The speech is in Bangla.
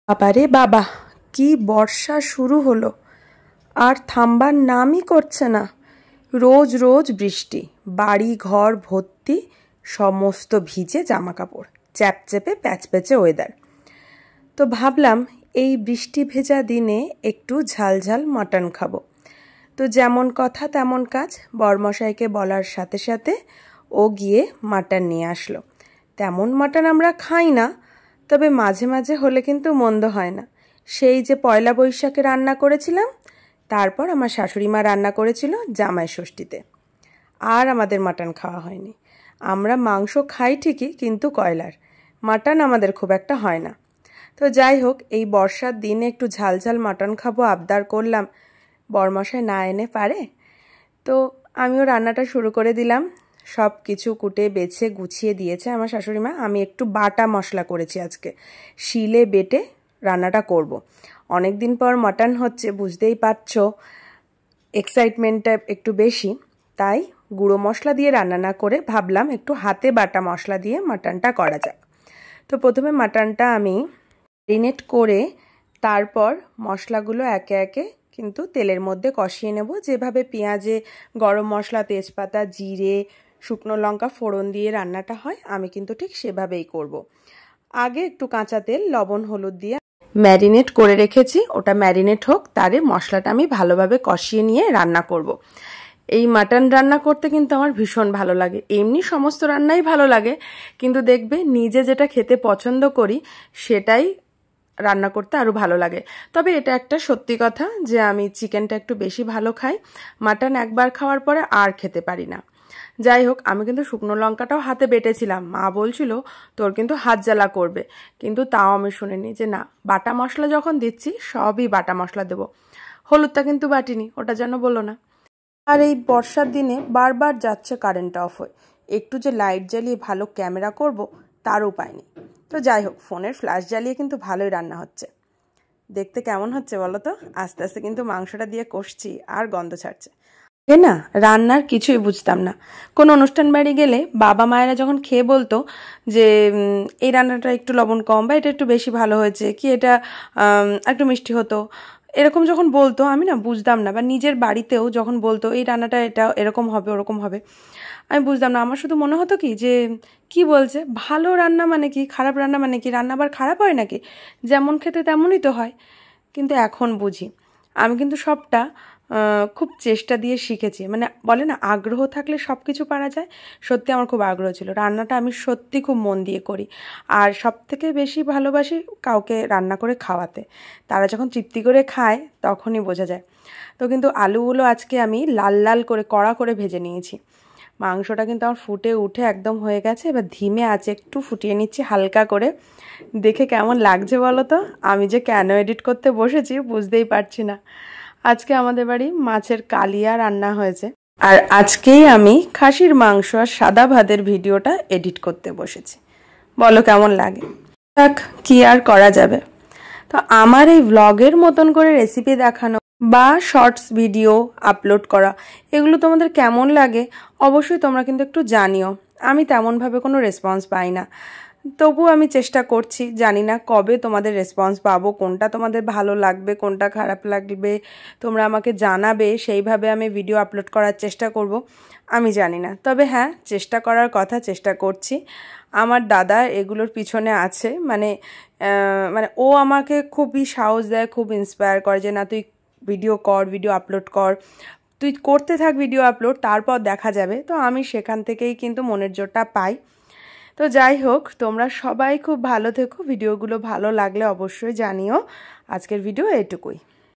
বাবারে বাবা, কি বর্ষা শুরু হলো, আর থামবার নামই করছে না। রোজ রোজ বৃষ্টি, বাড়ি ঘর ভর্তি সমস্ত ভিজে জামা কাপড়, চ্যাপচ্যাপে প্যাচপ্যাচে ওয়েদার। তো ভাবলাম এই বৃষ্টি ভেজা দিনে একটু ঝালঝাল মাটন খাবো। তো যেমন কথা তেমন কাজ, বরমশাইকে বলার সাথে সাথে ও গিয়ে মাটন নিয়ে আসলো। তেমন মাটন আমরা খাই না, তবে মাঝে মাঝে হলে কিন্তু মন্দ হয় না। সেই যে পয়লা বৈশাখে রান্না করেছিলাম, তারপর আমার শাশুড়ি মা রান্না করেছিল জামাই ষষ্ঠীতে, আর আমাদের মাটন খাওয়া হয়নি। আমরা মাংস খাই ঠিকই, কিন্তু কয়লার মাটন আমাদের খুব একটা হয় না। তো যাই হোক, এই বর্ষার দিনে একটু ঝালঝাল মাটন খাবো আবদার করলাম, বরমশাই না এনে পারে। তো আমিও রান্নাটা শুরু করে দিলাম। সব কিছু কুটে বেছে গুছিয়ে দিয়েছে আমার শাশুড়ি মা। আমি একটু বাটা মশলা করেছি আজকে, শিলে বেটে রান্নাটা করব। অনেক দিন পর মাটন হচ্ছে, বুঝতেই পারছো এক্সাইটমেন্টটা একটু বেশি, তাই গুঁড়ো মশলা দিয়ে রান্না না করে ভাবলাম একটু হাতে বাটা মশলা দিয়ে মাটনটা করা যাক। তো প্রথমে মাটনটা আমি ম্যারিনেট করে তারপর মশলাগুলো একে একে কিন্তু তেলের মধ্যে কষিয়ে নেব। যেভাবে পেঁয়াজে গরম মশলা, তেজপাতা, জিরে, শুকনো লঙ্কা ফোড়ন দিয়ে রান্নাটা হয়, আমি কিন্তু ঠিক সেভাবেই করব। আগে একটু কাঁচা তেল, লবণ, হলুদ দিয়ে ম্যারিনেট করে রেখেছি, ওটা ম্যারিনেট হোক, তারে মশলাটা আমি ভালোভাবে কষিয়ে নিয়ে রান্না করব। এই মাটন রান্না করতে কিন্তু আমার ভীষণ ভালো লাগে। এমনি সমস্ত রান্নাই ভালো লাগে, কিন্তু দেখবে নিজে যেটা খেতে পছন্দ করি সেটাই রান্না করতে আরও ভালো লাগে। তবে এটা একটা সত্যি কথা যে আমি চিকেনটা একটু বেশি ভালো খাই, মাটন একবার খাওয়ার পরে আর খেতে পারি না। যাই হোক, আমি কিন্তু শুকনো লঙ্কাটাও হাতে বেটেছিলাম। মা বলছিল তোর কিন্তু হাত জ্বালা করবে, কিন্তু তাও আমি শুনিনি, যে না, বাটা মশলা যখন দিচ্ছি সবই বাটা মশলা দেবো। হলুদটা কিন্তু বাটিনি, ওটা যেন বলো না। আর এই বর্ষার দিনে বারবার যাচ্ছে কারেন্ট অফ হয়ে, একটু যে লাইট জ্বালিয়ে ভালো ক্যামেরা করব তার উপায় নেই। তো যাই হোক, ফোনের ফ্ল্যাশ জ্বালিয়ে কিন্তু ভালোই রান্না হচ্ছে। দেখতে কেমন হচ্ছে বলো তো? আস্তে আস্তে কিন্তু মাংসটা দিয়ে কষছি আর গন্ধ ছাড়ছে। না, রান্নার কিছুই বুঝতাম না। কোনো অনুষ্ঠান বাড়ি গেলে বাবা মায়েরা যখন খেয়ে বলতো যে এই রান্নাটা একটু লবণ কম, বা এটা একটু বেশি ভালো হয়েছে, কি এটা একটু মিষ্টি হতো, এরকম যখন বলতো আমি না বুঝতাম না। বা নিজের বাড়িতেও যখন বলতো এই রান্নাটা এটা এরকম হবে ওরকম হবে, আমি বুঝতাম না। আমার শুধু মনে হতো কি কি বলছে, ভালো রান্না মানে কি, খারাপ রান্না মানে কি, রান্না আবার খারাপ হয় নাকি, যেমন খেতে তেমনই তো হয়। কিন্তু এখন বুঝি। আমি কিন্তু সবটা খুব চেষ্টা দিয়ে শিখেছি। মানে বলে না, আগ্রহ থাকলে সব কিছু পারা যায়। সত্যি আমার খুব আগ্রহ ছিল, রান্নাটা আমি সত্যি খুব মন দিয়ে করি। আর সব থেকে বেশি ভালোবাসি কাউকে রান্না করে খাওয়াতে। তারা যখন তৃপ্তি করে খায় তখনই বোঝা যায়। তো কিন্তু আলুগুলো আজকে আমি লাল লাল করে কড়া করে ভেজে নিয়েছি। মাংসটা কিন্তু আমার ফুটে উঠে একদম হয়ে গেছে। এবার ধিমে আঁচে একটু ফুটিয়ে নিচ্ছি হালকা করে। দেখে কেমন লাগছে বলো তো? আমি যে কেন এডিট করতে বসেছি বুঝতেই পারছি না। আজকে আমাদের বাড়ি মাছের কালিয়া রান্না হয়েছে, আর আজকেই আমি খাসির মাংস আর সাদা ভাতের ভিডিওটা এডিট করতে বসেছি। বলো কেমন লাগে? থাক, কি আর করা যাবে। তো আমার এই ব্লগের মতন করে রেসিপি দেখানো বা শর্টস ভিডিও আপলোড করা, এগুলো তোমাদের কেমন লাগে অবশ্যই তোমরা কিন্তু একটু জানিও। আমি তেমনভাবে কোনো রেসপন্স পাই না, তবু আমি চেষ্টা করছি। জানি না কবে তোমাদের রেসপন্স পাবো, কোনটা তোমাদের ভালো লাগবে, কোনটা খারাপ লাগবে, তোমরা আমাকে জানাবে, সেইভাবে আমি ভিডিও আপলোড করার চেষ্টা করব। আমি জানি না, তবে হ্যাঁ, চেষ্টা করার কথা, চেষ্টা করছি। আমার দাদা এগুলোর পিছনে আছে, মানে ও আমাকে খুবই সাহস দেয়, খুব ইন্সপায়ার করে যে না, তুই ভিডিও কর, ভিডিও আপলোড কর, তুই করতে থাক ভিডিও আপলোড, তারপর দেখা যাবে। তো আমি সেখান থেকেই কিন্তু মনের জোরটা পাই। তো যাই হোক, তোমরা সবাই খুব ভালো থেকো। ভিডিওগুলো ভালো লাগলে অবশ্যই জানিও। আজকের ভিডিও এটুকুই।